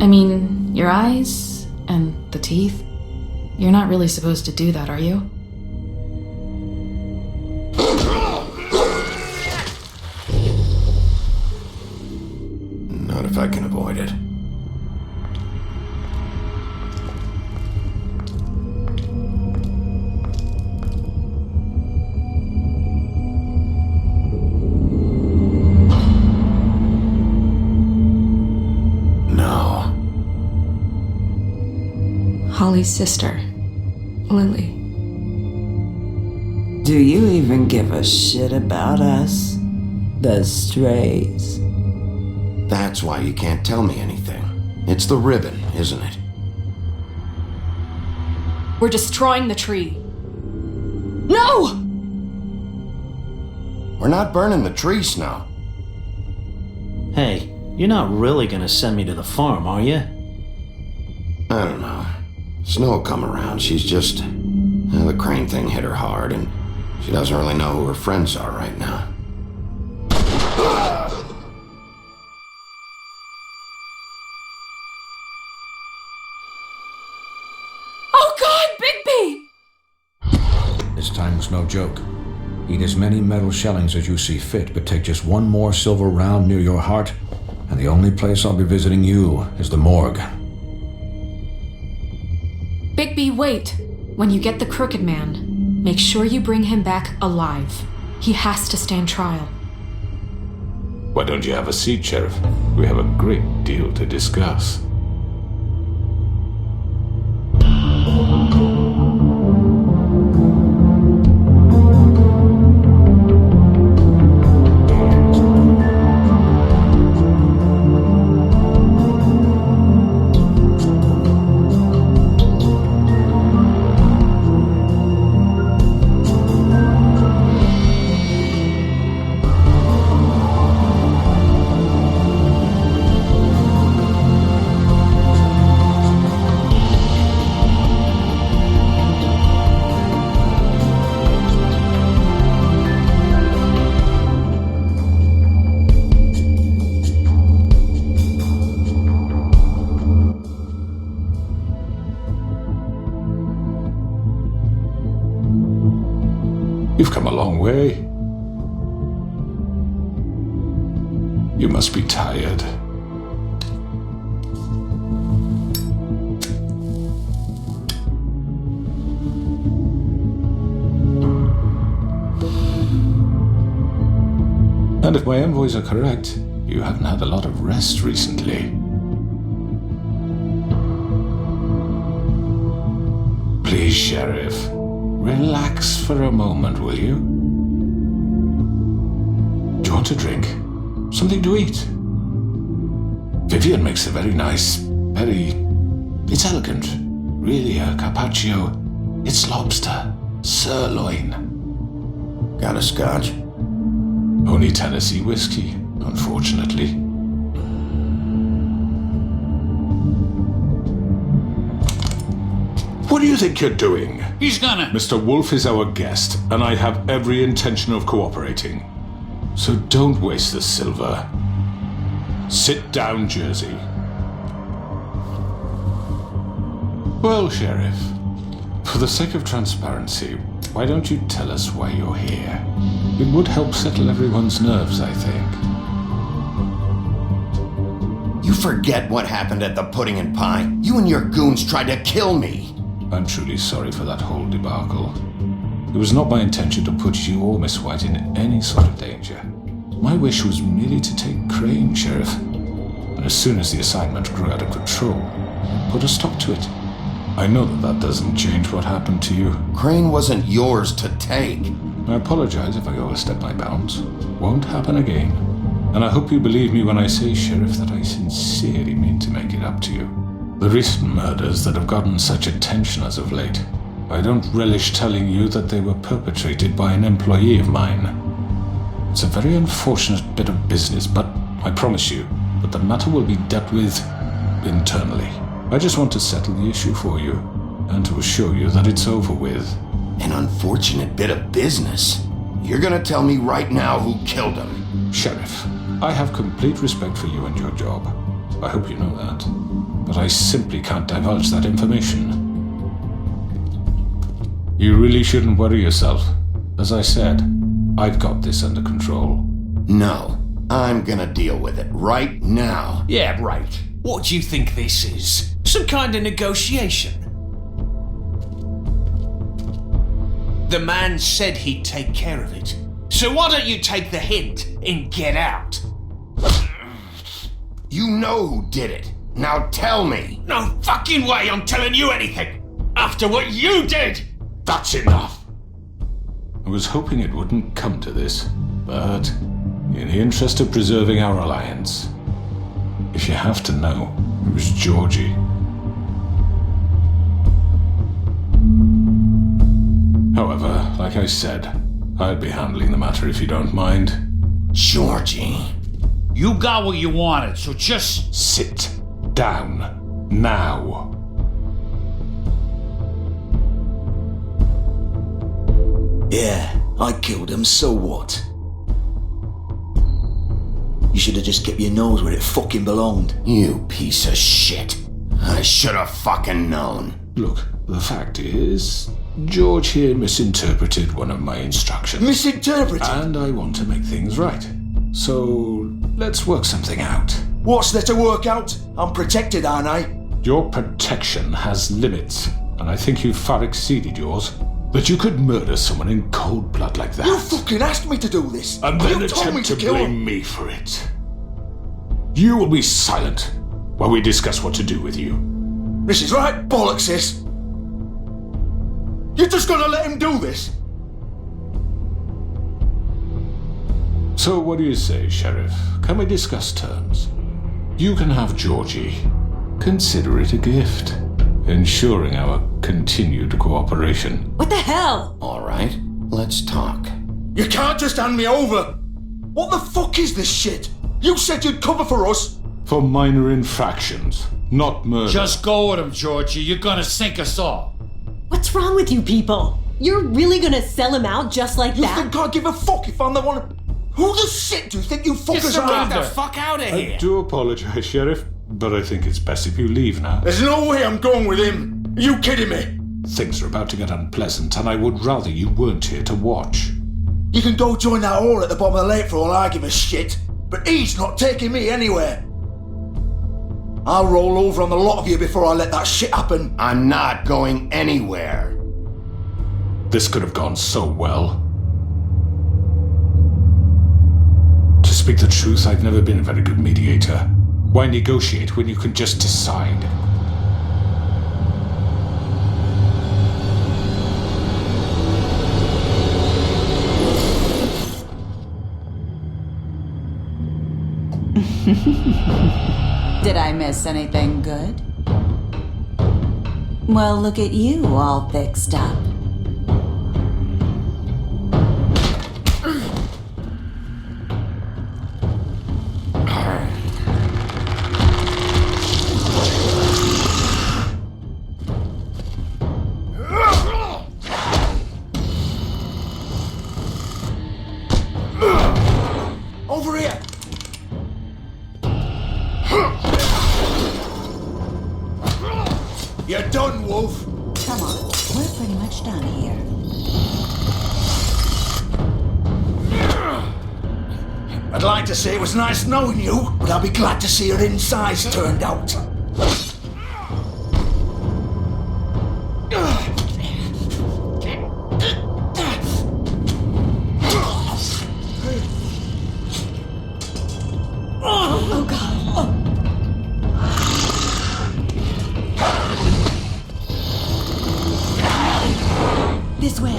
I mean, your eyes and the teeth. You're not really supposed to do that, are you? Not if I can avoid it. No. Holly's sister, Lily. Do you even give a shit about us? The strays. That's why you can't tell me anything. It's the ribbon, isn't it? We're destroying the tree. No! We're not burning the tree, Snow. Hey, you're not really gonna send me to the farm, are you? I don't know. Snow will come around. She's just... the crane thing hit her hard, and she doesn't really know who her friends are right now. Oh God, Bigby! This time was no joke. Eat as many metal shellings as you see fit, but take just one more silver round near your heart, and the only place I'll be visiting you is the morgue. Bigby, wait. When you get the Crooked Man, make sure you bring him back alive. He has to stand trial. Why don't you have a seat, Sheriff? We have a great deal to discuss. You've come a long way. You must be tired. And if my envoys are correct, you haven't had a lot of rest recently. Please, Sheriff. Relax for a moment, will you? Do you want a drink? Something to eat? Vivian makes a very nice, it's elegant. Really, a carpaccio. It's lobster. Sirloin. Got a scotch? Only Tennessee whiskey, unfortunately. What do you think you're doing? He's gonna... Mr. Wolf is our guest, and I have every intention of cooperating. So don't waste the silver. Sit down, Jersey. Well, Sheriff, for the sake of transparency, why don't you tell us why you're here? It would help settle everyone's nerves, I think. You forget what happened at the Pudding and Pie. You and your goons tried to kill me. I'm truly sorry for that whole debacle. It was not my intention to put you or Miss White in any sort of danger. My wish was merely to take Crane, Sheriff. And as soon as the assignment grew out of control, put a stop to it. I know that doesn't change what happened to you. Crane wasn't yours to take. I apologize if I overstep my bounds. Won't happen again. And I hope you believe me when I say, Sheriff, that I sincerely mean to make it up to you. The recent murders that have gotten such attention as of late, I don't relish telling you that they were perpetrated by an employee of mine. It's a very unfortunate bit of business, but I promise you that the matter will be dealt with internally. I just want to settle the issue for you, and to assure you that it's over with. An unfortunate bit of business? You're gonna tell me right now who killed him? Sheriff, I have complete respect for you and your job. I hope you know that. but I simply can't divulge that information. You really shouldn't worry yourself. As I said, I've got this under control. No, I'm gonna deal with it right now. Yeah, right. What do you think this is? Some kind of negotiation? The man said he'd take care of it. So why don't you take the hint and get out? You know who did it. Now tell me. No fucking way I'm telling you anything! After what you did! That's enough! I was hoping it wouldn't come to this, but in the interest of preserving our alliance, if you have to know, it was Georgie. However, like I said, I'd be handling the matter if you don't mind. Georgie. You got what you wanted, so just... Sit down. Now. Yeah, I killed him, so what? You should have just kept your nose where it fucking belonged. You piece of shit. I should have fucking known. Look, the fact is, George here misinterpreted one of my instructions. Misinterpreted? And I want to make things right. So, let's work something out. What's there to work out? I'm protected, aren't I? Your protection has limits, and I think you've far exceeded yours. That you could murder someone in cold blood like that. You fucking asked me to do this. And then you told me attempt to to kill blame him. me for it. You will be silent while we discuss what to do with you. This is right bollocks, sis. You're just gonna let him do this? So what do you say, Sheriff? Can we discuss terms? You can have Georgie. Consider it a gift, ensuring our continued cooperation. What the hell? All right, let's talk. You can't just hand me over. What the fuck is this shit? You said you'd cover for us. For minor infractions, not murder. Just go with him, Georgie. You're gonna sink us all. What's wrong with you people? You're really gonna sell him out just like You that? think I give a fuck if I'm the one? Who the shit do you think you fuckers are? Get the fuck out of I here! do apologize, Sheriff, but I think it's best if you leave now. There's no way I'm going with him. Are you kidding me? Things are about to get unpleasant, and I would rather you weren't here to watch. You can go join that whore at the bottom of the lake for all I give a shit, but he's not taking me anywhere. I'll roll over on the lot of you before I let that shit happen. I'm not going anywhere. This could have gone so well. To speak the truth, I've never been a very good mediator. Why negotiate when you can just decide? Did I miss anything good? Well, look at you all fixed up. Over here! You're done, Wolf. Come on, we're pretty much done here. I'd like to say it was nice knowing you, but I'll be glad to see your insides turned out. Oh god. This way.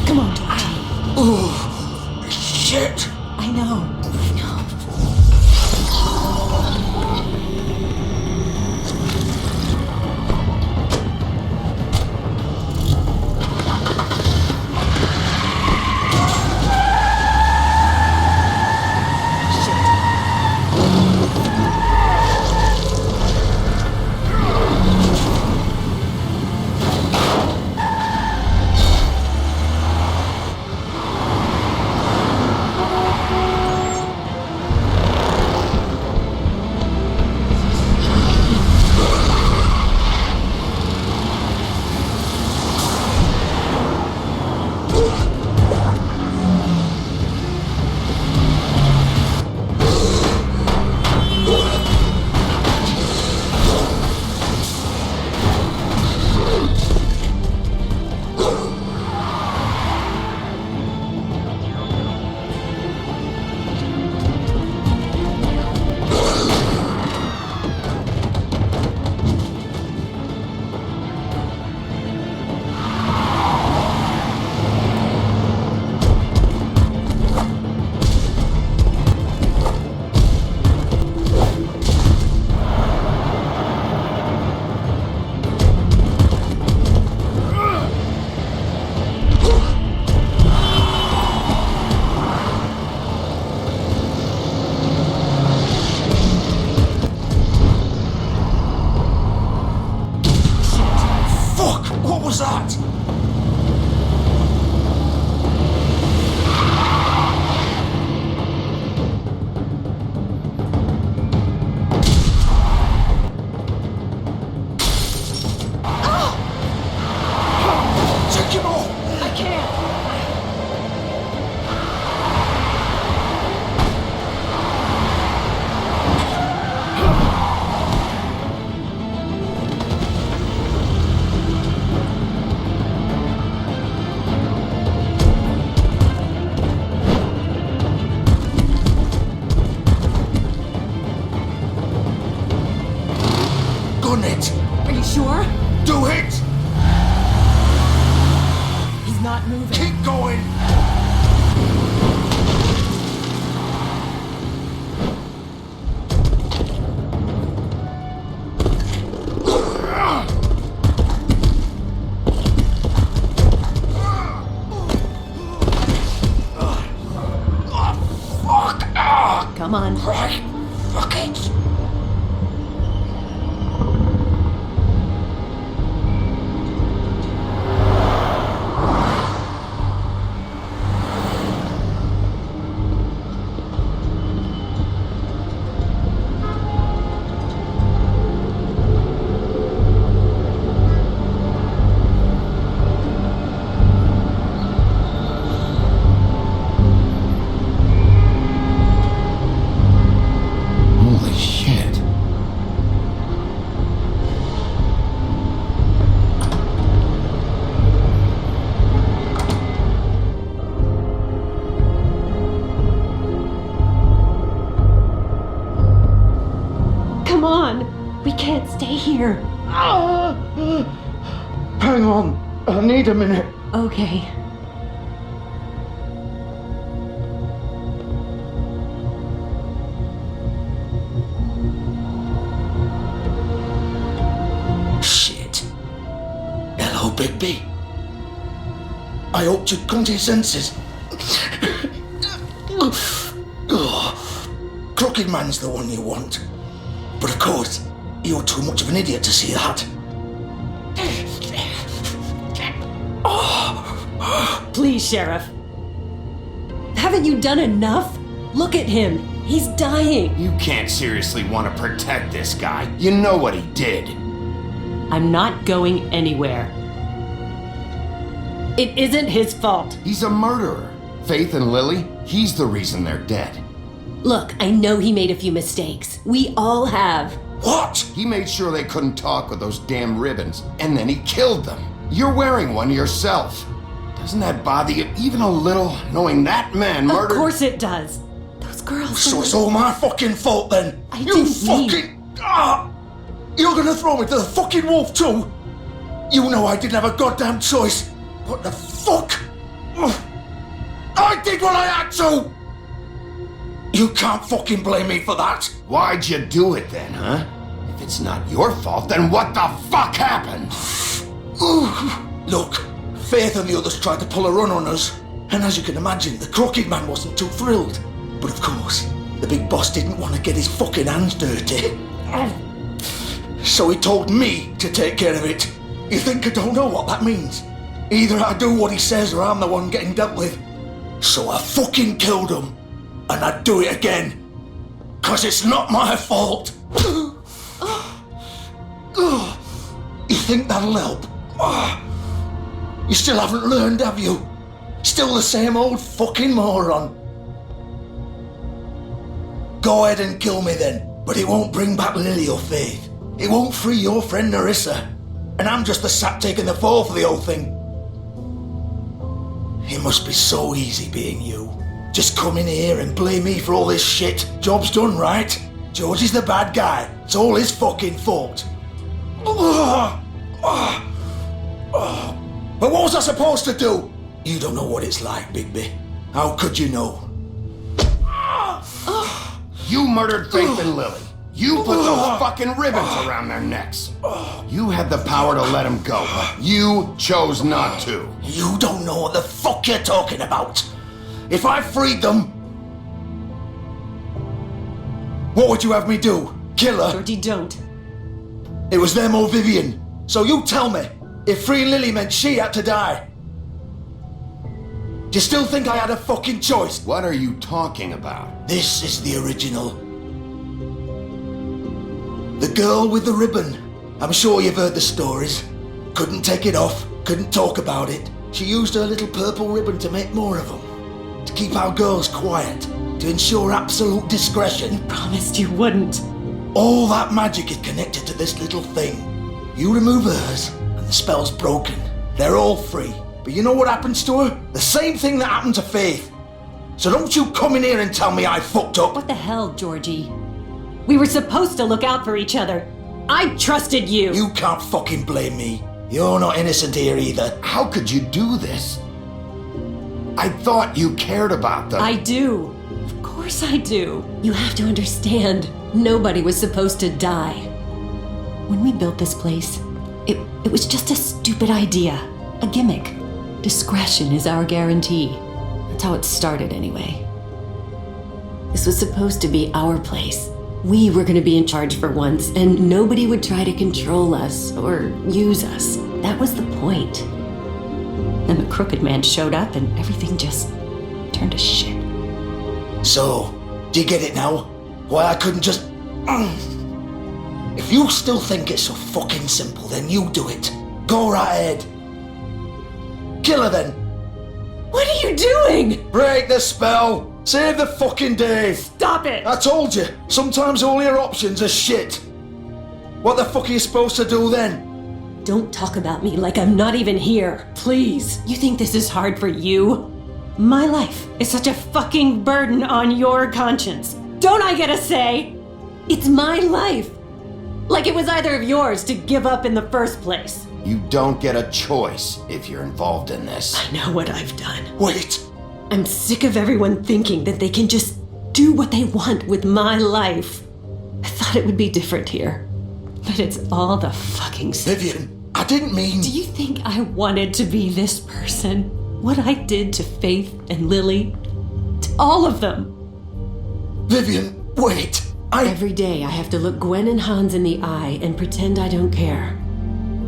Come on, George. Shit! I know. can't. Gun it! Are you sure? Do it! He's not moving. Keep going! Come on. Right. Fuck it. Holy shit. Come on. We can't stay here. Hang on. I need a minute. Okay. Shit. Hello, Bigby. I hoped you'd come to your senses. Crooked Man's the one you want. But of course, you're too much of an idiot to see that. Please, Sheriff. Haven't you done enough? Look at him. He's dying. You can't seriously want to protect this guy. You know what he did. I'm not going anywhere. It isn't his fault. He's a murderer. Faith and Lily, he's the reason they're dead. Look, I know he made a few mistakes. We all have. What? He made sure they couldn't talk with those damn ribbons, and then he killed them. You're wearing one yourself. Doesn't that bother you even a little, knowing that man murdered... Of course it does. Those girls... So it's all my fucking fault then? I You didn't mean- fucking... You're gonna throw me to the fucking wolf too? You know I didn't have a goddamn choice. What the fuck? I did what I had to! You can't fucking blame me for that. Why'd you do it then, huh? If it's not your fault, then what the fuck happened? Look, Faith and the others tried to pull a run on us. And as you can imagine, the Crooked Man wasn't too thrilled. But of course, the big boss didn't want to get his fucking hands dirty. So he told me to take care of it. You think I don't know what that means? Either I do what he says or I'm the one getting dealt with. So I fucking killed him. And I'd do it again. 'Cause it's not my fault. You think that'll help? You still haven't learned, have you? Still the same old fucking moron. Go ahead and kill me then, but it won't bring back Lily or Faith. It won't free your friend Narissa. And I'm just the sap taking the fall for the whole thing. It must be so easy being you. Just come in here and blame me for all this shit. Job's done, right? George is the bad guy. It's all his fucking fault. But what was I supposed to do? You don't know what it's like, Bigby. How could you know? You murdered Faith and Lily. You put those fucking ribbons around their necks. You had the power to let them go, but you chose not to. You don't know what the fuck you're talking about. If I freed them, what would you have me do? Kill her? Georgie, don't. It was them or Vivian. So you tell me, if freeing Lily meant she had to die, do you still think I had a fucking choice? What are you talking about? This is the original. The girl with the ribbon. I'm sure you've heard the stories. Couldn't take it off, couldn't talk about it. She used her little purple ribbon to make more of them. To keep our girls quiet. To ensure absolute discretion. Promised you wouldn't. All that magic is connected to this little thing. You remove hers, and the spell's broken. They're all free. But you know what happens to her? The same thing that happened to Faith. So don't you come in here and tell me I fucked up. What the hell, Georgie? We were supposed to look out for each other. I trusted you. You can't fucking blame me. You're not innocent here either. How could you do this? I thought you cared about them. I do. Of course I do. You have to understand, nobody was supposed to die. When we built this place, it was just a stupid idea. A gimmick. Discretion is our guarantee. That's how it started anyway. This was supposed to be our place. We were going to be in charge for once, and nobody would try to control us or use us. That was the point. Then the crooked man showed up and everything just turned to shit. So, do you get it now? Why I couldn't just... If you still think it's so fucking simple, then you do it. Go right ahead. Kill her then. What are you doing? Break the spell. Save the fucking day. Stop it. I told you, sometimes all your options are shit. What the fuck are you supposed to do then? Don't talk about me like I'm not even here. Please. You think this is hard for you? My life is such a fucking burden on your conscience. Don't I get a say? It's my life. Like it was either of yours to give up in the first place. You don't get a choice if you're involved in this. I know what I've done. Wait. I'm sick of everyone thinking that they can just do what they want with my life. I thought it would be different here. But it's all the fucking same. Vivian, I didn't mean... Do you think I wanted to be this person? What I did to Faith and Lily? To all of them? Vivian, wait. Every day I have to look Gwen and Hans in the eye and pretend I don't care.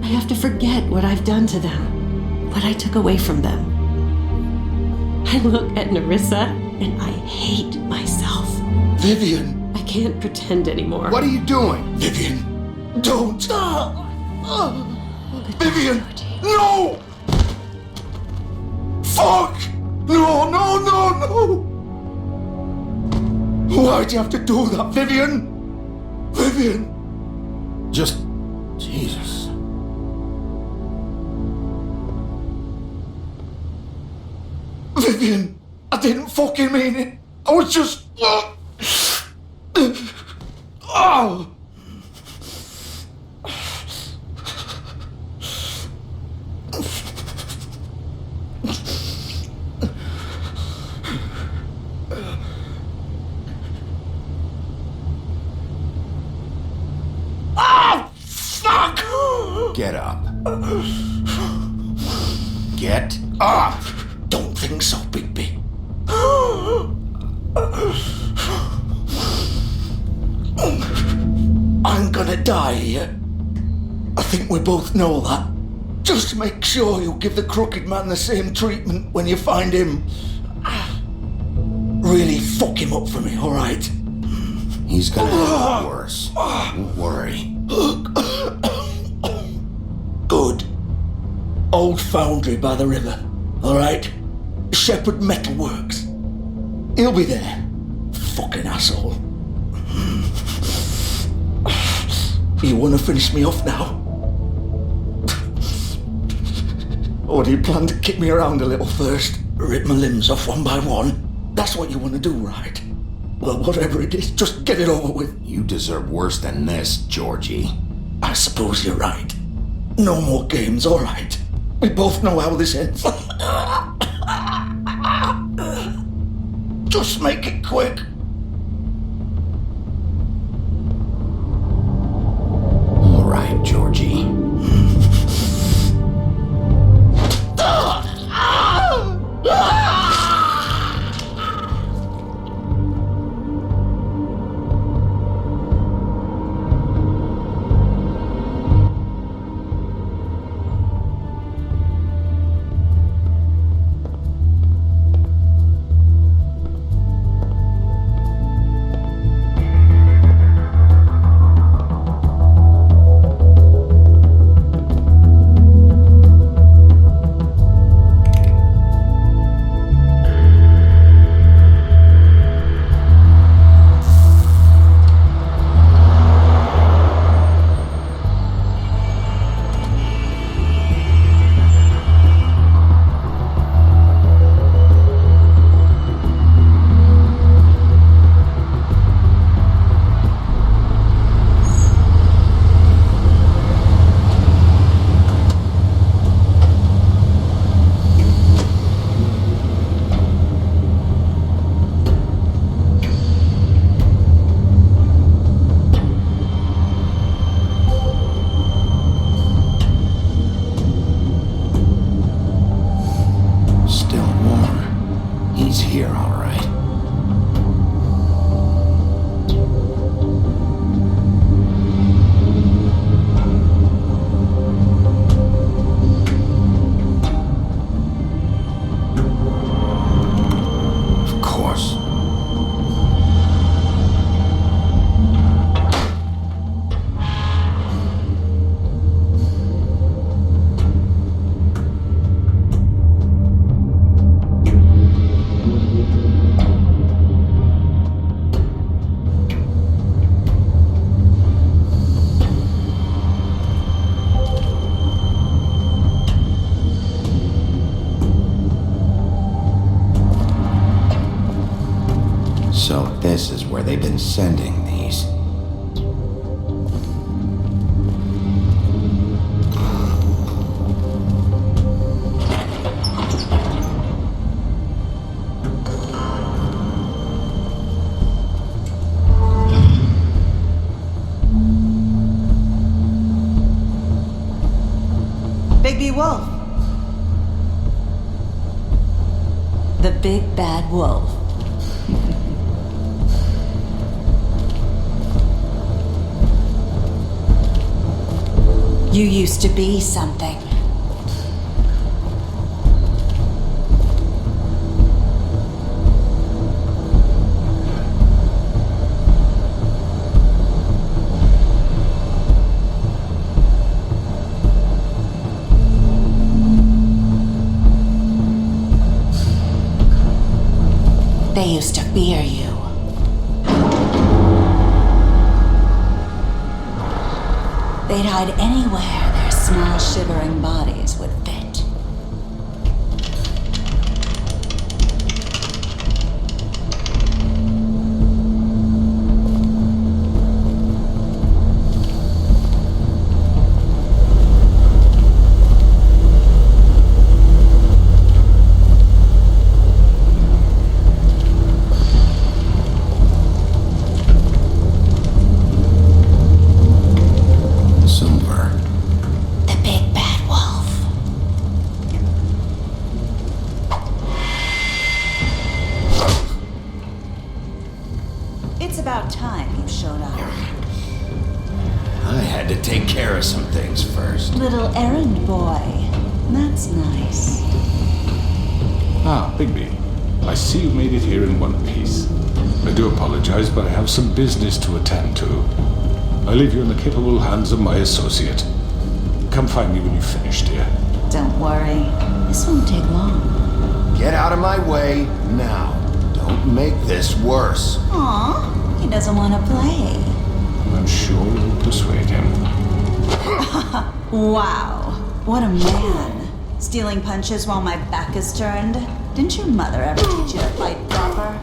I have to forget what I've done to them. What I took away from them. I look at Nerissa and I hate myself. Vivian. I can't pretend anymore. What are you doing? Vivian, don't. Vivian, no! Fuck! No, no, no, no! Why'd you have to do that, Vivian? Vivian! Just... Jesus. Vivian, I didn't fucking mean it. I was just... Oh! Get up. Get up! Don't think so, Bigby. I'm gonna die here. I think we both know that. Just make sure you give the crooked man the same treatment when you find him. Really fuck him up for me, alright? He's gonna have it worse. Don't worry. Good. Old foundry by the river, alright? Shepherd Metalworks. He'll be there. Fucking asshole. You wanna finish me off now? Or do you plan to kick me around a little first? Rip my limbs off one by one? That's what you wanna do, right? Well, whatever it is, just get it over with. You deserve worse than this, Georgie. I suppose you're right. No more games, alright. We both know how this ends. Just make it quick. All right, Georgie. here, all right. Of course. So this is where they've been sending these. Bigby Wolf. The big bad wolf. You used to be something. They used to fear you. They'd hide anywhere their small, shivering bodies would fit. The big bad wolf. It's about time you showed up. I had to take care of some things first. Little errand boy. That's nice. Ah, Bigby. I see you made it here in one piece. I do apologize, but I have some business to attend to. I leave you in the capable hands of my associate. Come find me when you've finished here. Don't worry. This won't take long. Get out of my way now. Don't make this worse. Aw, he doesn't want to play. I'm sure you'll persuade him. Wow, what a man. Stealing punches while my back is turned? Didn't your mother ever teach you to fight proper?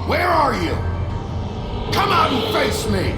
Where are you? Come out and face me!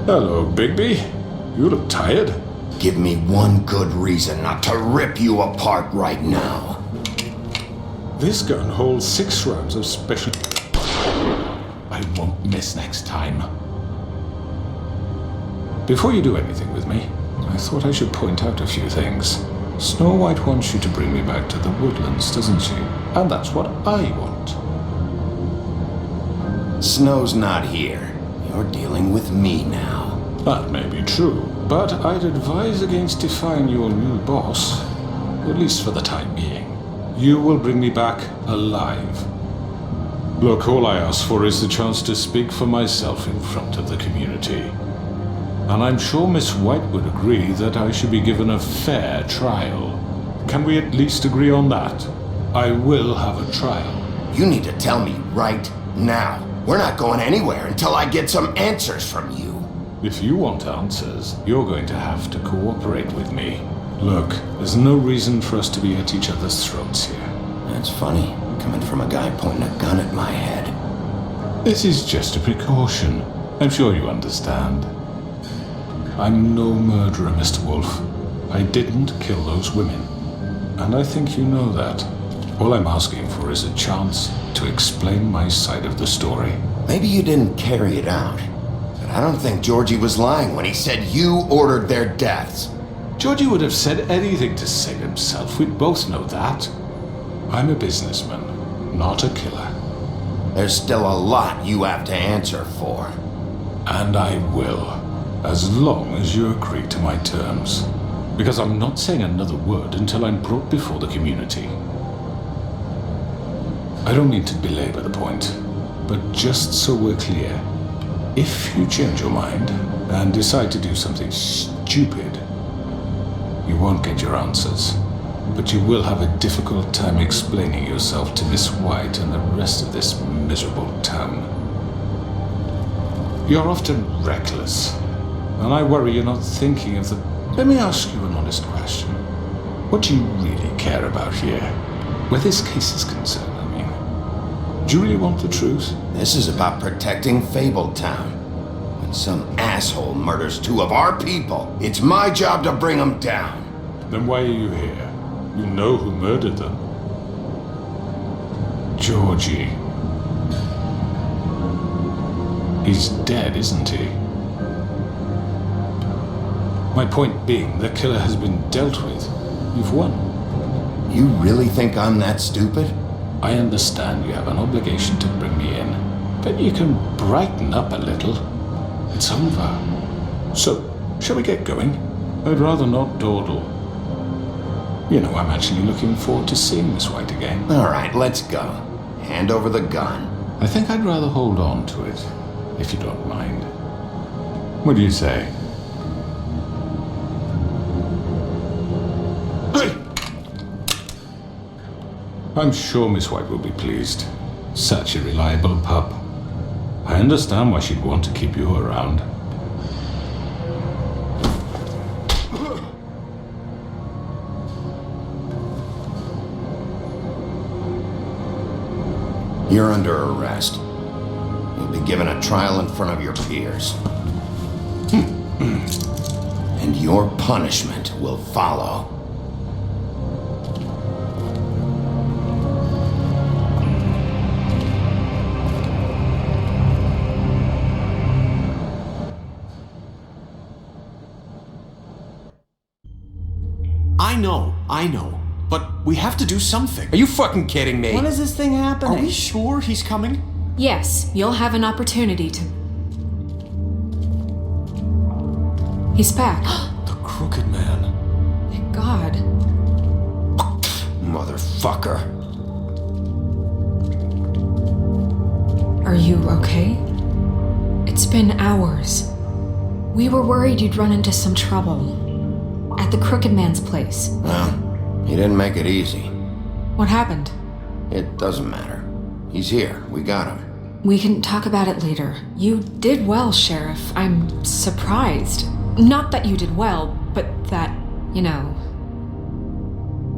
Hello, Bigby. You look tired. Give me one good reason not to rip you apart right now. This gun holds 6 rounds of special... I won't miss next time. Before you do anything with me, I thought I should point out a few things. Snow White wants you to bring me back to the woodlands, doesn't she? And that's what I want. Snow's not here. You're dealing with me now. That may be true, but I'd advise against defying your new boss, at least for the time being. You will bring me back alive. Look, all I ask for is the chance to speak for myself in front of the community. And I'm sure Miss White would agree that I should be given a fair trial. Can we at least agree on that? I will have a trial. You need to tell me right now. We're not going anywhere until I get some answers from you. If you want answers, you're going to have to cooperate with me. Look, there's no reason for us to be at each other's throats here. That's funny, coming from a guy pointing a gun at my head. This is just a precaution. I'm sure you understand. I'm no murderer, Mr. Wolf. I didn't kill those women. And I think you know that. All I'm asking for is a chance to explain my side of the story. Maybe you didn't carry it out. But I don't think Georgie was lying when he said you ordered their deaths. Georgie would have said anything to save himself. We both know that. I'm a businessman, not a killer. There's still a lot you have to answer for. And I will, as long as you agree to my terms. Because I'm not saying another word until I'm brought before the community. I don't mean to belabor the point, but just so we're clear, if you change your mind and decide to do something stupid, you won't get your answers, but you will have a difficult time explaining yourself to Miss White and the rest of this miserable town. You're often reckless, and I worry you're not thinking of the... Let me ask you an honest question. What do you really care about here? Where this case is concerned, I mean. Do you really want the truth? This is about protecting Fabletown. When some asshole murders two of our people, it's my job to bring them down. Then why are you here? You know who murdered them. Georgie. He's dead, isn't he? My point being, the killer has been dealt with. You've won. You really think I'm that stupid? I understand you have an obligation to bring me in, but you can brighten up a little. It's over. So, shall we get going? I'd rather not dawdle. You know, I'm actually looking forward to seeing Miss White again. All right, let's go. Hand over the gun. I think I'd rather hold on to it, if you don't mind. What do you say? Hey! I'm sure Miss White will be pleased. Such a reliable pup. I understand why she'd want to keep you around. You're under arrest. You'll be given a trial in front of your peers. And your punishment will follow. I know. But we have to do something. Are you fucking kidding me? When is this thing happening? Are we sure he's coming? Yes, you'll have an opportunity to. He's back. The Crooked Man. Thank God. Motherfucker. Are you okay? It's been hours. We were worried you'd run into some trouble. At the Crooked Man's place. Well, he didn't make it easy. What happened? It doesn't matter. He's here. We got him. We can talk about it later. You did well, Sheriff. I'm surprised. Not that you did well, but that, you know.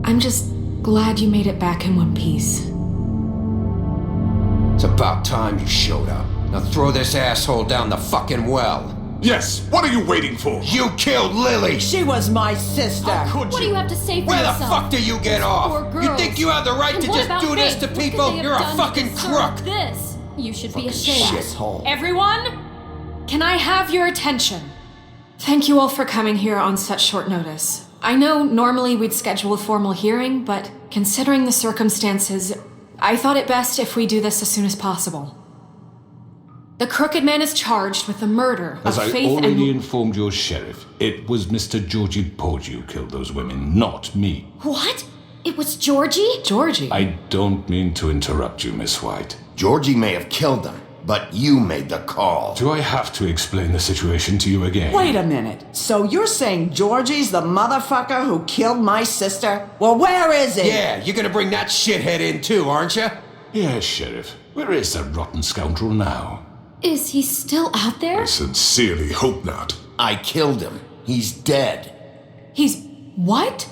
I'm just glad you made it back in one piece. It's about time you showed up. Now throw this asshole down the fucking well. Yes, what are you waiting for? You killed Lily! She was my sister. How could What do you have to say for Where yourself? the fuck do you get off? Poor girls. You think you have the right And to what just about do this Faith? to What could people? they have You're a done to fucking deserve crook! This. You should be Fucking ashamed. shithole. Everyone, can I have your attention? Thank you all for coming here on such short notice. I know normally we'd schedule a formal hearing, but considering the circumstances, I thought it best if we do this as soon as possible. The Crooked Man is charged with the murder As of I Faith already and... informed your sheriff, it was Mr. Georgie Porgy who killed those women, not me. What? It was Georgie? Georgie? I don't mean to interrupt you, Miss White. Georgie may have killed them, but you made the call. Do I have to explain the situation to you again? Wait a minute. So you're saying Georgie's the motherfucker who killed my sister? Well, where is he? Yeah, you're gonna bring that shithead in too, aren't you? Yes, Sheriff. Where is that rotten scoundrel now? Is he still out there? I sincerely hope not. I killed him. He's dead. He's what?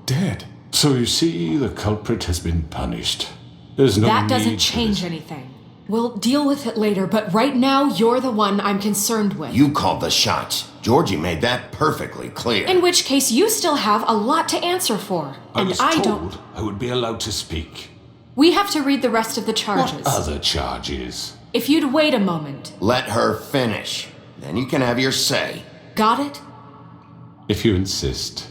Dead. So you see, the culprit has been punished. There's no That need doesn't for change this. anything. We'll deal with it later, but right now you're the one I'm concerned with. You called the shots. Georgie made that perfectly clear. In which case you still have a lot to answer for. I And was I told don't. I would be allowed to speak. We have to read the rest of the charges. What other charges? If you'd wait a moment. Let her finish. Then you can have your say. Got it? If you insist.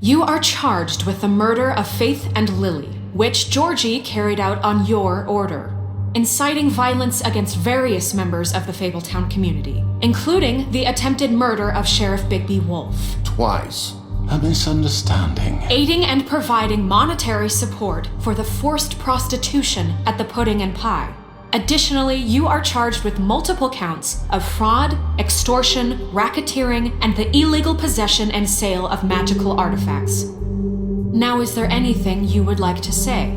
You are charged with the murder of Faith and Lily, which Georgie carried out on your order, inciting violence against various members of the Fabletown community, including the attempted murder of Sheriff Bigby Wolf. Twice. A misunderstanding. Aiding and providing monetary support for the forced prostitution at the Pudding and Pie. Additionally, you are charged with multiple counts of fraud, extortion, racketeering, and the illegal possession and sale of magical artifacts. Now, is there anything you would like to say?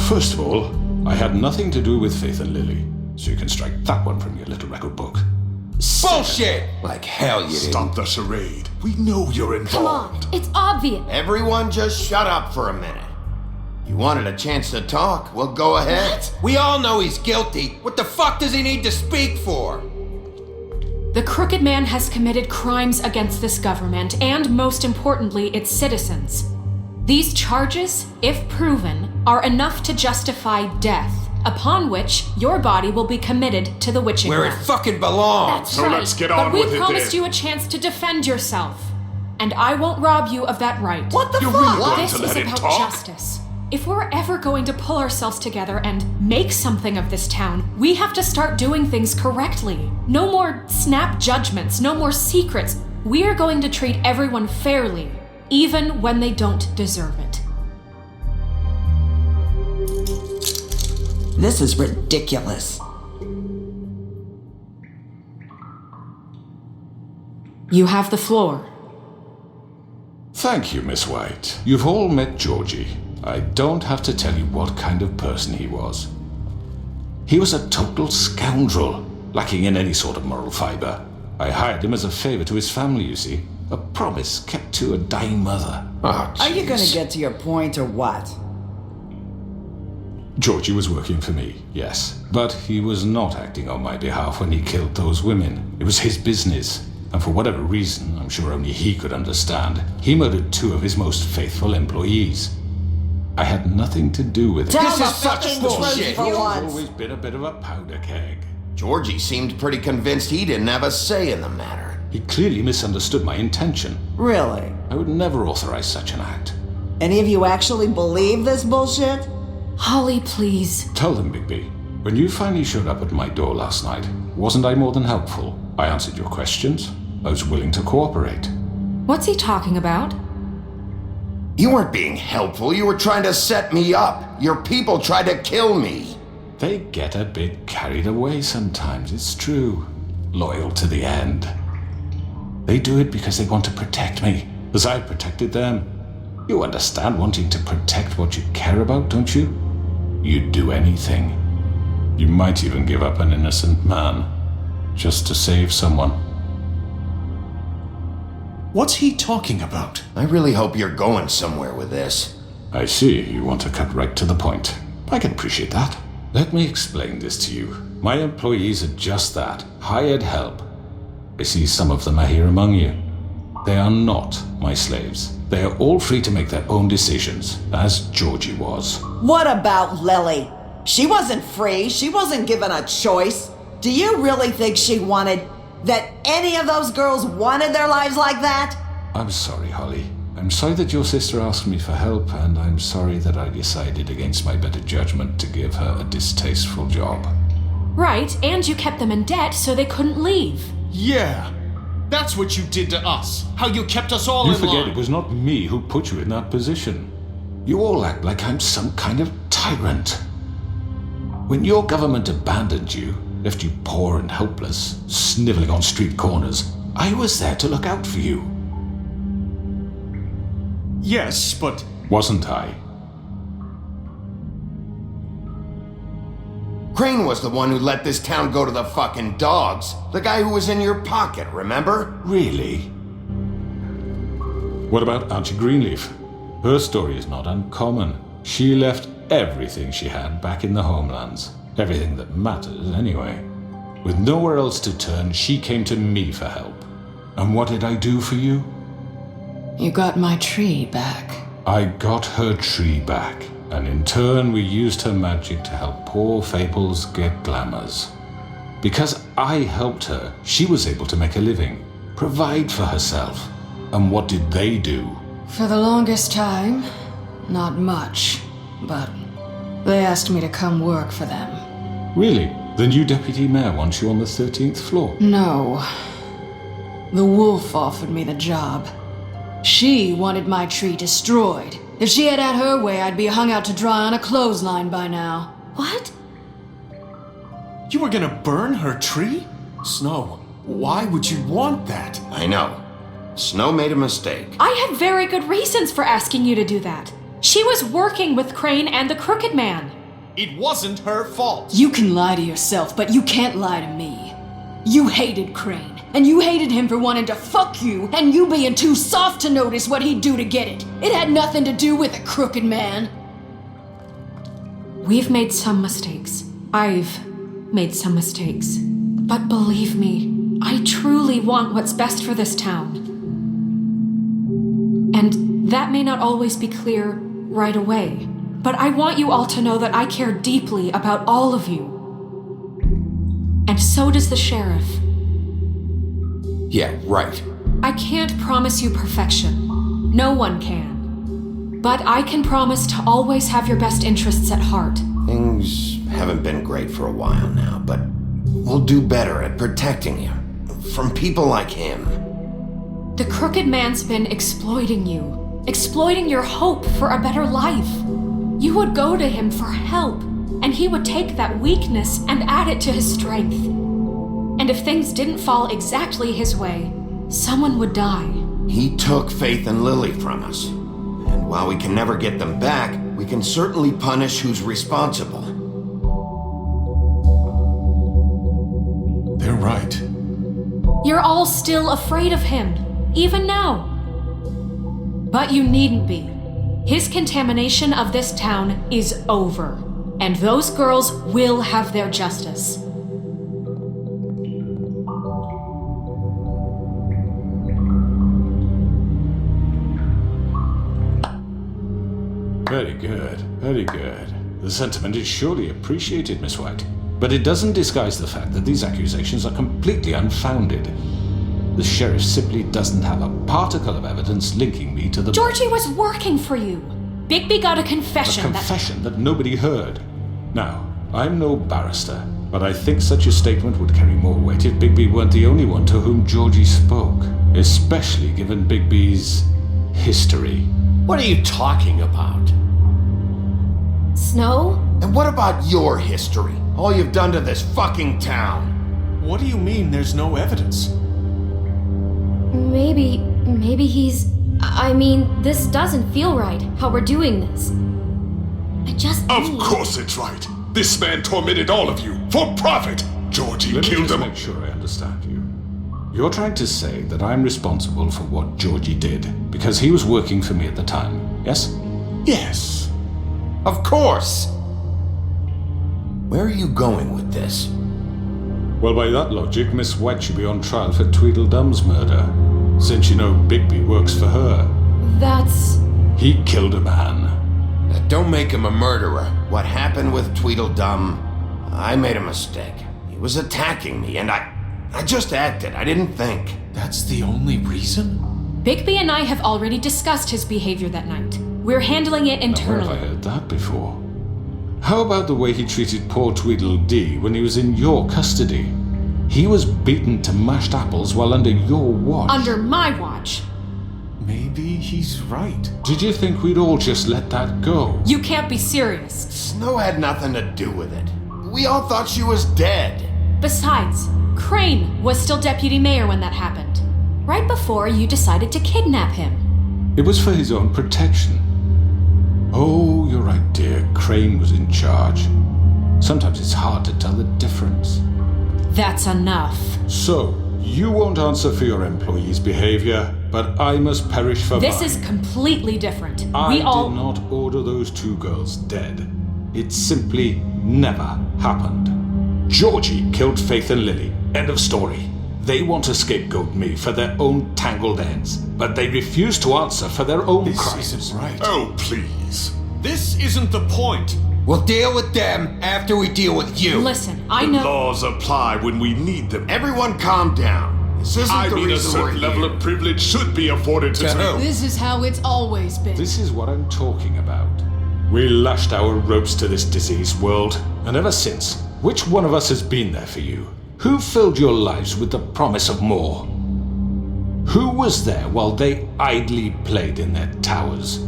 First of all, I had nothing to do with Faith and Lily, so you can strike that one from your little record book. Bullshit! Like hell you didn't. Stop the charade. We know you're Come on, involved. it's obvious. Everyone just shut up for a minute. You wanted a chance to talk? Well, go ahead. We all know he's guilty. What the fuck does he need to speak for? The Crooked Man has committed crimes against this government and, most importantly, its citizens. These charges, if proven, are enough to justify death, upon which your body will be committed to the witching Where it ground. fucking belongs. That's So right. let's get But on we with it promised then. you a chance to defend yourself, and I won't rob you of that right. What the You're fuck? really going This to is let him about talk? justice. If we're ever going to pull ourselves together and make something of this town, we have to start doing things correctly. No more snap judgments, no more secrets. We are going to treat everyone fairly, even when they don't deserve it. This is ridiculous. You have the floor. Thank you, Miss White. You've all met Georgie. I don't have to tell you what kind of person he was. He was a total scoundrel, lacking in any sort of moral fiber. I hired him as a favor to his family, you see. A promise kept to a dying mother. Oh, Are you gonna jeez. get to your point or what? Georgie was working for me, yes. But he was not acting on my behalf when he killed those women. It was his business. And for whatever reason, I'm sure only he could understand, he murdered 2 of his most faithful employees. I had nothing to do with it. Tell This the is such fucking bullshit. truth for He's once. always been a bit of a powder keg. Georgie seemed pretty convinced he didn't have a say in the matter. He clearly misunderstood my intention. Really? I would never authorize such an act. Any of you actually believe this bullshit? Holly, please. Tell them, Bigby. When you finally showed up at my door last night, wasn't I more than helpful? I answered your questions. I was willing to cooperate. What's he talking about? You weren't being helpful. You were trying to set me up. Your people tried to kill me. They get a bit carried away sometimes, it's true. Loyal to the end. They do it because they want to protect me, as I protected them. You understand wanting to protect what you care about, don't you? You'd do anything. You might even give up an innocent man, just to save someone. What's he talking about? I really hope you're going somewhere with this. I see you want to cut right to the point. I can appreciate that. Let me explain this to you. My employees are just that, hired help. I see some of them are here among you. They are not my slaves. They are all free to make their own decisions, as Georgie was. What about Lily? She wasn't free. She wasn't given a choice. Do you really think she wanted that any of those girls wanted their lives like that? I'm sorry, Holly. I'm sorry that your sister asked me for help, and I'm sorry that I decided against my better judgment to give her a distasteful job. Right, and you kept them in debt so they couldn't leave. Yeah. That's what you did to us. How you kept us all You in forget line. it was not me who put you in that position. You all act like I'm some kind of tyrant. When your government abandoned you, left you poor and helpless, sniveling on street corners, I was there to look out for you. Yes, but Wasn't I? Crane was the one who let this town go to the fucking dogs. The guy who was in your pocket, remember? Really? What about Auntie Greenleaf? Her story is not uncommon. She left everything she had back in the homelands. Everything that matters, anyway. With nowhere else to turn, she came to me for help. And what did I do for you? You got my tree back. I got her tree back, and in turn we used her magic to help poor Fables get glamours. Because I helped her, she was able to make a living, provide for herself. And what did they do? For the longest time, not much, but they asked me to come work for them. Really? The new deputy mayor wants you on the 13th floor? No. The wolf offered me the job. She wanted my tree destroyed. If she had her way, I'd be hung out to dry on a clothesline by now. What? You were gonna burn her tree? Snow, why would you want that? I know. Snow made a mistake. I had very good reasons for asking you to do that. She was working with Crane and the Crooked Man. It wasn't her fault. You can lie to yourself, but you can't lie to me. You hated Crane, and you hated him for wanting to fuck you, and you being too soft to notice what he'd do to get it. It had nothing to do with the Crooked Man. We've made some mistakes. I've made some mistakes. But believe me, I truly want what's best for this town. And that may not always be clear right away. But I want you all to know that I care deeply about all of you. And so does the sheriff. Yeah, right. I can't promise you perfection. No one can. But I can promise to always have your best interests at heart. Things haven't been great for a while now, but we'll do better at protecting you. From people like him. The Crooked Man's been exploiting you. Exploiting your hope for a better life. You would go to him for help, and he would take that weakness and add it to his strength. And if things didn't fall exactly his way, someone would die. He took Faith and Lily from us. And while we can never get them back, we can certainly punish who's responsible. They're right. You're all still afraid of him, even now. But you needn't be. His contamination of this town is over, and those girls will have their justice. Very good, very good. The sentiment is surely appreciated, Miss White. But it doesn't disguise the fact that these accusations are completely unfounded. The sheriff simply doesn't have a particle of evidence linking me to the... Georgie was working for you. Bigby got a confession. A confession that nobody heard. Now, I'm no barrister, but I think such a statement would carry more weight if Bigby weren't the only one to whom Georgie spoke. Especially given Bigby's history. What are you talking about? Snow? And what about your history? All you've done to this fucking town. What do you mean there's no evidence? Maybe he's... I mean, this doesn't feel right, how we're doing this. Of course it's right. This man tormented all of you, for profit. Georgie killed him. Let me just make sure I understand you. You're trying to say that I'm responsible for what Georgie did, because he was working for me at the time, yes? Yes. Of course. Where are you going with this? Well, by that logic, Miss White should be on trial for Tweedledum's murder, since you know Bigby works for her. That's... He killed a man. That don't make him a murderer. What happened with Tweedledum, I made a mistake. He was attacking me, and I just acted. I didn't think. That's the only reason? Bigby and I have already discussed his behavior that night. We're handling it internally. Now, where have I heard that before? How about the way he treated poor Tweedledee when he was in your custody? He was beaten to mashed apples while under your watch. Under my watch. Maybe he's right. Did you think we'd all just let that go? You can't be serious. Snow had nothing to do with it. We all thought she was dead. Besides, Crane was still deputy mayor when that happened. Right before you decided to kidnap him. It was for his own protection. Oh, you're right, dear. Crane was in charge. Sometimes it's hard to tell the difference. That's enough. So, you won't answer for your employees' behavior, but I must perish for This mine. is completely different. I We all. did not order those 2 girls dead. It simply never happened. Georgie killed Faith and Lily. End of story. They want to scapegoat me for their own tangled ends, but they refuse to answer for their own crimes. This isn't right. Oh, please. This isn't the point. We'll deal with them after we deal with you. Listen, I The know. laws apply when we need them. Everyone calm down. This isn't I the mean, a reason we're certain level here. of privilege should be afforded to who? This is how it's always been. This is what I'm talking about. We lashed our ropes to this diseased world, and ever since, which one of us has been there for you? Who filled your lives with the promise of more? Who was there while they idly played in their towers,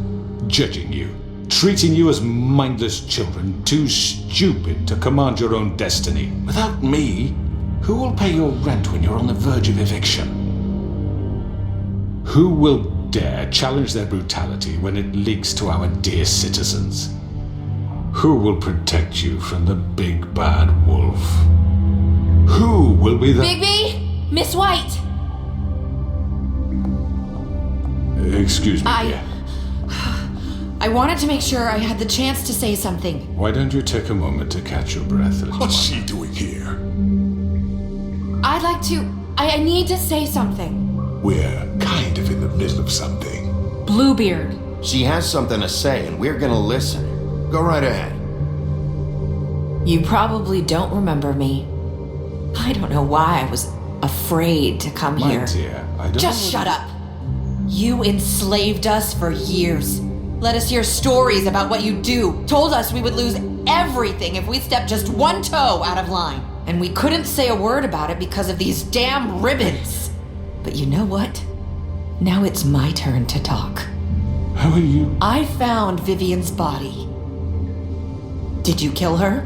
judging you, treating you as mindless children, too stupid to command your own destiny? Without me, who will pay your rent when you're on the verge of eviction? Who will dare challenge their brutality when it leaks to our dear citizens? Who will protect you from the big bad wolf? Who will be the... Bigby? Miss White! Excuse me, dear. I wanted to make sure I had the chance to say something. Why don't you take a moment to catch your breath a little What's while? she doing here? I'd like to. I need to say something. We're kind of in the middle of something. Bluebeard. She has something to say, and we're gonna listen. Go right ahead. You probably don't remember me. I don't know why I was afraid to come My here. dear, I don't Just know shut up. You enslaved us for years. Let us hear stories about what you do. Told us we would lose everything if we stepped just one toe out of line. And we couldn't say a word about it because of these damn ribbons. But you know what? Now it's my turn to talk. How are you? I found Vivian's body. Did you kill her?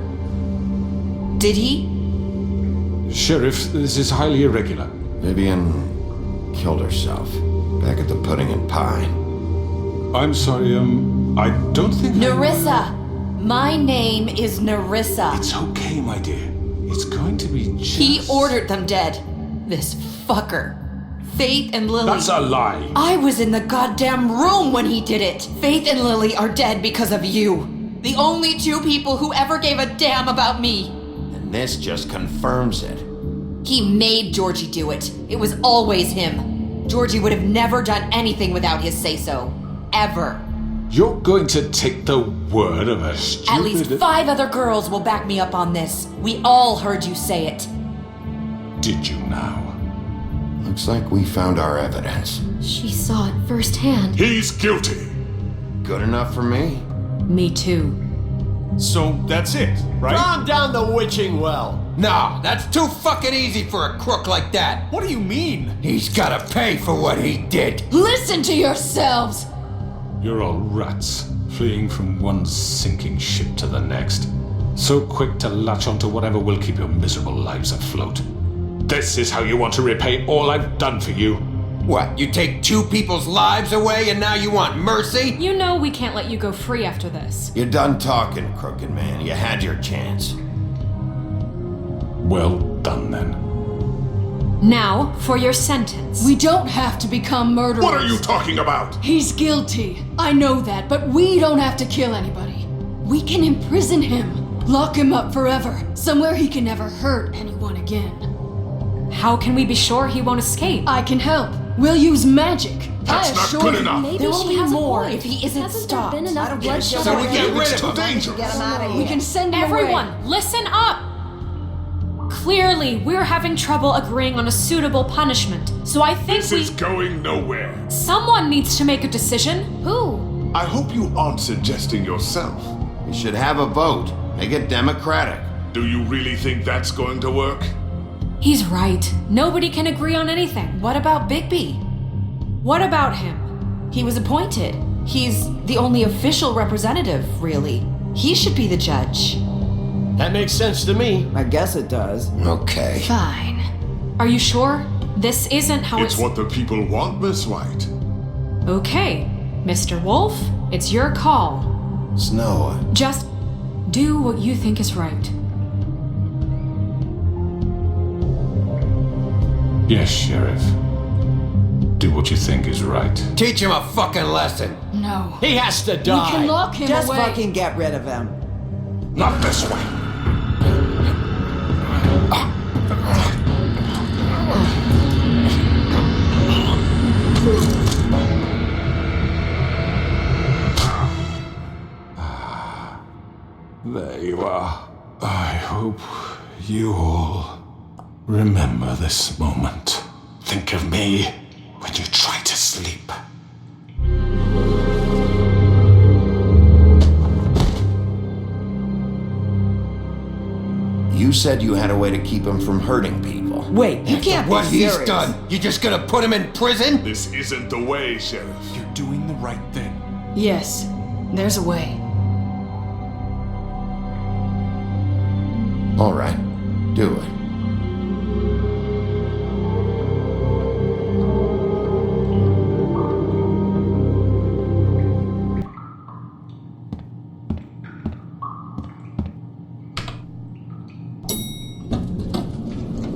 Did he? Sheriff, this is highly irregular. Vivian killed herself back at the Pudding and Pie. I'm sorry, I don't think Nerissa! My name is Nerissa. It's okay, my dear. It's going to be just... He ordered them dead. This fucker. Faith and Lily. That's a lie. I was in the goddamn room when he did it. Faith and Lily are dead because of you. The only 2 people who ever gave a damn about me. And this just confirms it. He made Georgie do it. It was always him. Georgie would have never done anything without his say-so. Ever. You're going to take the word of a stupid... At least 5 other girls will back me up on this. We all heard you say it. Did you now? Looks like we found our evidence. She saw it firsthand. He's guilty. Good enough for me. Me too. So that's it, right? Calm down the witching well. No, that's too fucking easy for a crook like that. What do you mean? He's gotta pay for what he did. Listen to yourselves! You're all rats, fleeing from one sinking ship to the next. So quick to latch onto whatever will keep your miserable lives afloat. This is how you want to repay all I've done for you? What, you take 2 people's lives away and now you want mercy? You know we can't let you go free after this. You're done talking, crooked man. You had your chance. Well done, then. Now, for your sentence. We don't have to become murderers. What are you talking about? He's guilty. I know that, but we don't have to kill anybody. We can imprison him. Lock him up forever. Somewhere he can never hurt anyone again. How can we be sure he won't escape? I can help. We'll use magic. That's not good enough. Maybe There will she be has more a point. if he isn't Hasn't stopped. there been I enough don't get it. bloodshed So we get rid It's of too him. dangerous. Get him out of We here. can send him Everyone, away. listen up! Clearly, we're having trouble agreeing on a suitable punishment, so I think This is going nowhere. someone needs to make a decision. Who? I hope you aren't suggesting yourself. We should have a vote. Make it democratic. Do you really think that's going to work? He's right. Nobody can agree on anything. What about Bigby? What about him? He was appointed. He's the only official representative, really. He should be the judge. That makes sense to me. I guess it does. Okay. Fine. Are you sure? This isn't how It's what the people want, Miss White. Okay, Mr. Wolf, it's your call. Snow, Just do what you think is right. Yes, Sheriff. Do what you think is right. Teach him a fucking lesson. No. He has to die. We can lock him Just away. fucking get rid of him. Not this way. There you are. I hope you all remember this moment. Think of me when you try to sleep. You said you had a way to keep him from hurting people. Wait, you can't be What he's serious. done? You just gonna put him in prison? This isn't the way, Sheriff. You're doing the right thing. Yes, there's a way. All right, do it.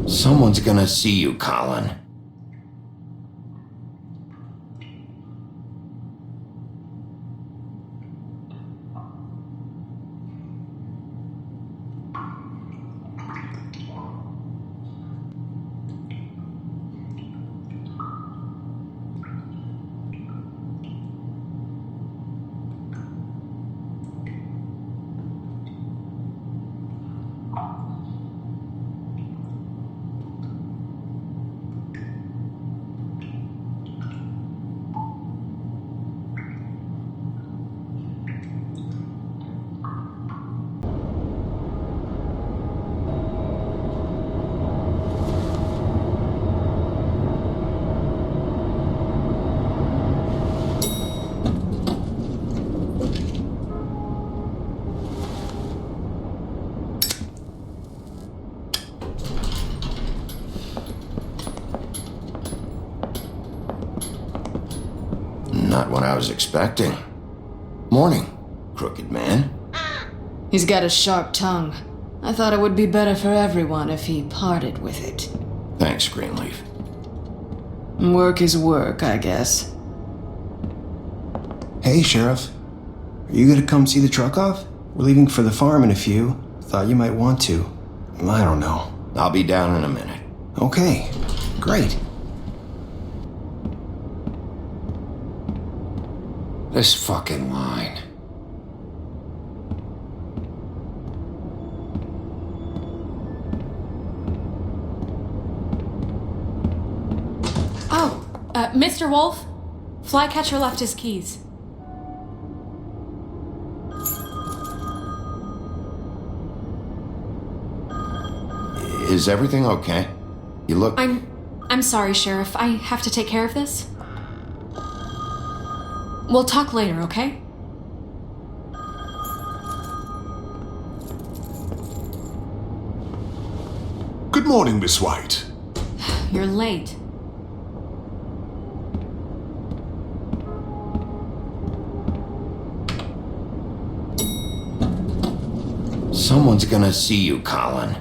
Someone's gonna see you, Colin. Not what I was expecting. Morning, crooked man. He's got a sharp tongue. I thought it would be better for everyone if he parted with it. Thanks, Greenleaf. Work is work, I guess. Hey, Sheriff. Are you gonna come see the truck off? We're leaving for the farm in a few. Thought you might want to. I don't know. I'll be down in a minute. Okay, great. This fucking line. Oh, Mr. Wolf? Flycatcher left his keys. Is everything okay? You look... I'm sorry, Sheriff. I have to take care of this. We'll talk later, okay? Good morning, Miss White. You're late. Someone's gonna see you, Colin.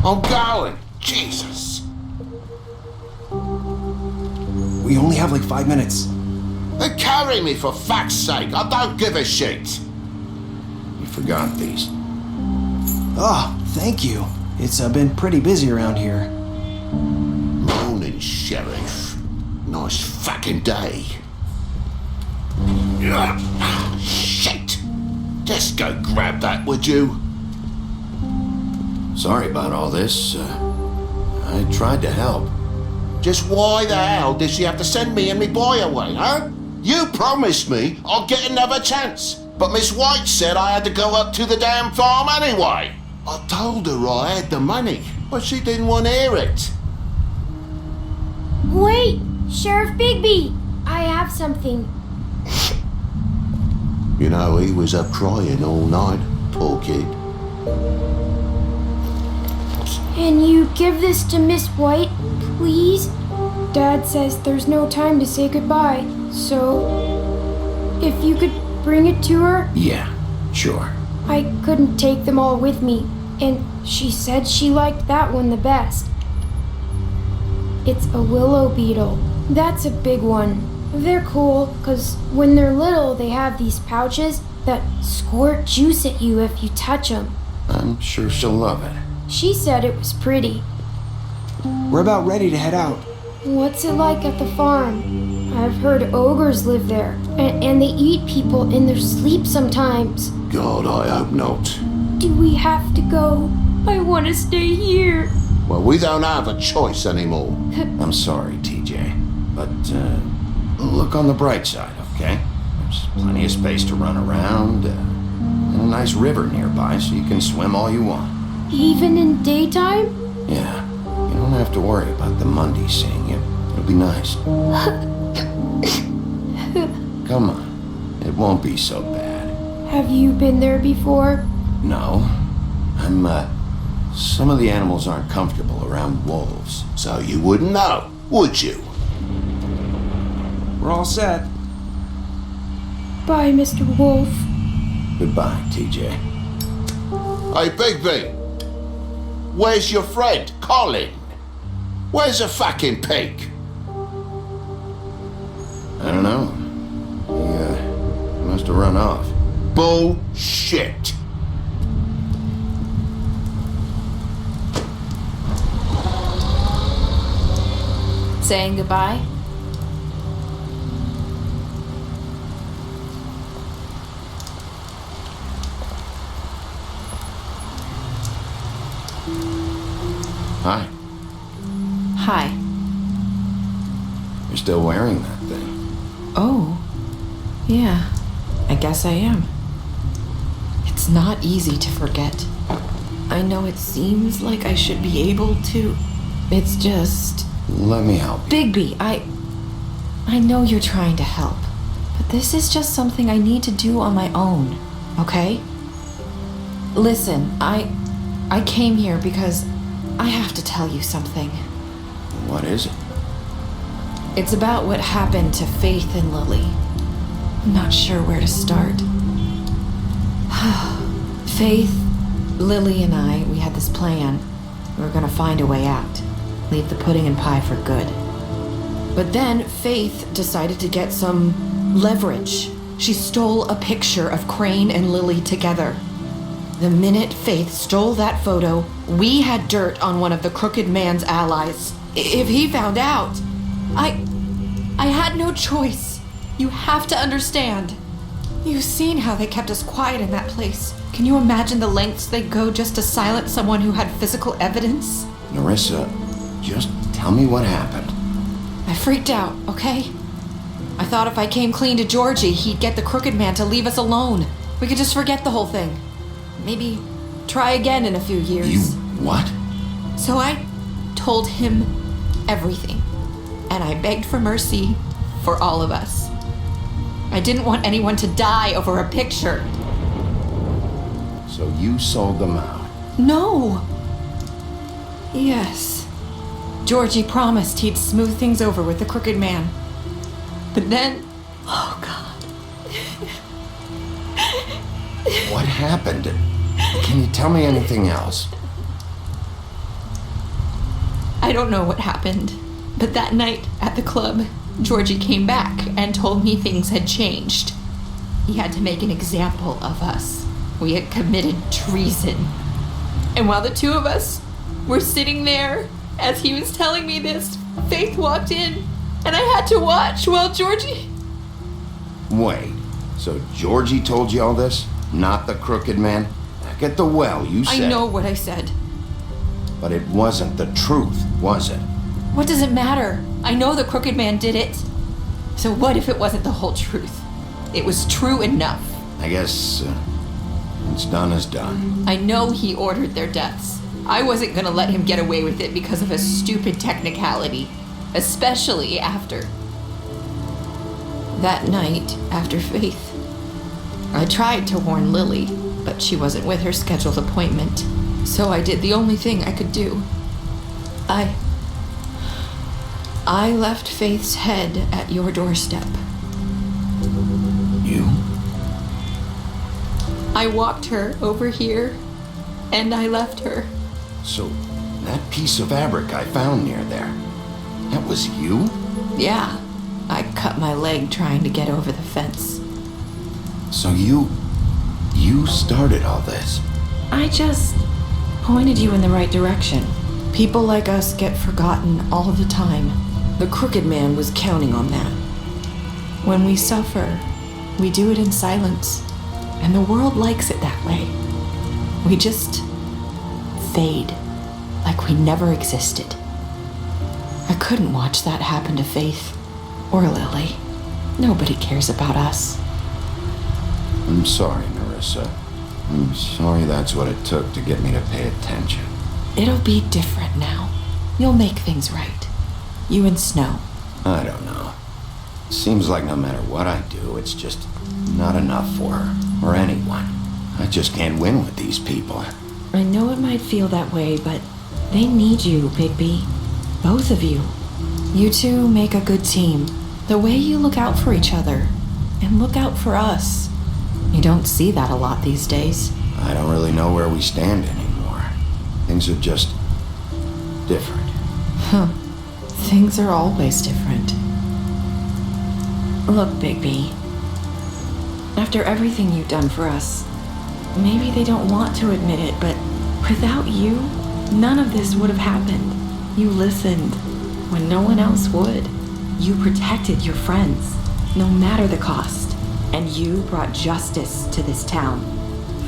I'm going. Jesus. We only have like 5 minutes. Then carry me, for fuck's sake. I don't give a shit. You forgot these. Oh, thank you. It's been pretty busy around here. Morning, Sheriff. Nice fucking day. Ugh, shit. Just go grab that, would you? Sorry about all this. I tried to help. Just why the hell did she have to send me and me boy away, huh? You promised me I'd get another chance, but Miss White said I had to go up to the damn farm anyway. I told her I had the money, but she didn't want to hear it. Wait, Sheriff Bigby, I have something. You know, he was up crying all night, poor kid. Can you give this to Miss White, please? Dad says there's no time to say goodbye, so if you could bring it to her? Yeah, sure. I couldn't take them all with me, and she said she liked that one the best. It's a willow beetle. That's a big one. They're cool, because when they're little, they have these pouches that squirt juice at you if you touch them. I'm sure she'll love it. She said it was pretty. We're about ready to head out. What's it like at the farm? I've heard ogres live there, and they eat people in their sleep sometimes. God, I hope not. Do we have to go? I want to stay here. Well, we don't have a choice anymore. I'm sorry, TJ, but look on the bright side, okay? There's plenty of space to run around, and a nice river nearby so you can swim all you want. Even in daytime? Yeah, you don't have to worry about the Monday seeing you. It'll be nice. Come on, it won't be so bad. Have you been there before? No, some of the animals aren't comfortable around wolves, so you wouldn't know, would you? We're all set. Bye, Mr. Wolf. Goodbye, TJ. Hey, Bigby! Where's your friend, Colin? Where's the fucking pig? I don't know. He must have run off. Bullshit! Saying goodbye? Hi. Hi. You're still wearing that thing. Oh. Yeah. I guess I am. It's not easy to forget. I know it seems like I should be able to. It's just... Let me help you. Bigby, I know you're trying to help, but this is just something I need to do on my own, okay? Listen, I came here because I have to tell you something. What is it? It's about what happened to Faith and Lily. I'm not sure where to start. Faith, Lily, and I, we had this plan. We were gonna find a way out. Leave the pudding and pie for good. But then Faith decided to get some leverage. She stole a picture of Crane and Lily together. The minute Faith stole that photo, we had dirt on one of the crooked man's allies. If he found out, I had no choice. You have to understand. You've seen how they kept us quiet in that place. Can you imagine the lengths they'd go just to silence someone who had physical evidence? Narissa, just tell me what happened. I freaked out, okay? I thought if I came clean to Georgie, he'd get the crooked man to leave us alone. We could just forget the whole thing. Maybe try again in a few years. You what? So I told him everything. And I begged for mercy for all of us. I didn't want anyone to die over a picture. So you sold them out? No. Yes. Georgie promised he'd smooth things over with the crooked man. But then... Oh, God. What happened? Can you tell me anything else? I don't know what happened. But that night at the club, Georgie came back and told me things had changed. He had to make an example of us. We had committed treason. And while the two of us were sitting there, as he was telling me this, Faith walked in, and I had to watch while Georgie... Wait, so Georgie told you all this? Not the crooked man? Back at the well, you said... I know what I said. But it wasn't the truth, was it? What does it matter? I know the crooked man did it. So what if it wasn't the whole truth? It was true enough. I guess what's done is done. I know he ordered their deaths. I wasn't gonna let him get away with it because of a stupid technicality. Especially after. That night, after Faith, I tried to warn Lily, but she wasn't with her scheduled appointment. So I did the only thing I could do. I left Faith's head at your doorstep. You? I walked her over here, and I left her. So, that piece of fabric I found near there, that was you? Yeah, I cut my leg trying to get over the fence. So you started all this? I just pointed you in the right direction. People like us get forgotten all the time. The Crooked Man was counting on that. When we suffer, we do it in silence, and the world likes it that way. We just fade, like we never existed. I couldn't watch that happen to Faith, or Lily. Nobody cares about us. I'm sorry, Marissa. I'm sorry that's what it took to get me to pay attention. It'll be different now. You'll make things right. You and Snow. I don't know. Seems like no matter what I do, it's just not enough for her, or anyone. I just can't win with these people. I know it might feel that way, but they need you, Bigby. Both of you. You two make a good team. The way you look out for each other, and look out for us. You don't see that a lot these days. I don't really know where we stand anymore. Things are just different. Huh. Things are always different. Look, Bigby. After everything you've done for us, maybe they don't want to admit it, but without you, none of this would have happened. You listened when no one else would. You protected your friends, no matter the cost. And you brought justice to this town,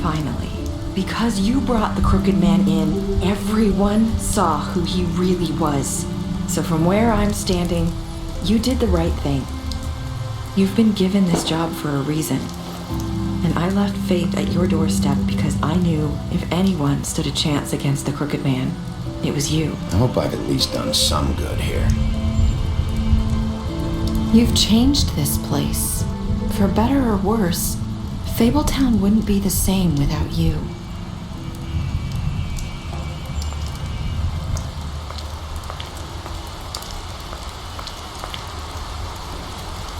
finally. Because you brought the Crooked Man in, everyone saw who he really was. So from where I'm standing, you did the right thing. You've been given this job for a reason. And I left Faith at your doorstep because I knew if anyone stood a chance against the Crooked Man, it was you. I hope I've at least done some good here. You've changed this place. For better or worse, Fabletown wouldn't be the same without you.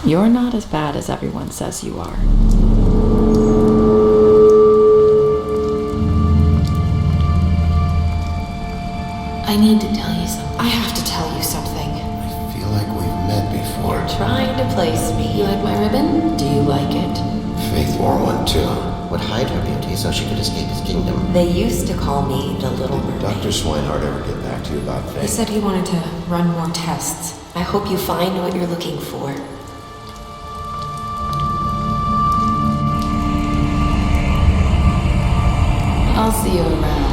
You're not as bad as everyone says you are. I need to tell you something. I have to tell you something. I feel like we've met before. You're trying to place me. You like my ribbon? Do you like it? Faith wore one too. Would hide her beauty so she could escape his kingdom. They used to call me the Little Did Mermaid. Dr. Swinehart ever get back to you about Faith? He said he wanted to run more tests. I hope you find what you're looking for. I'll see you around.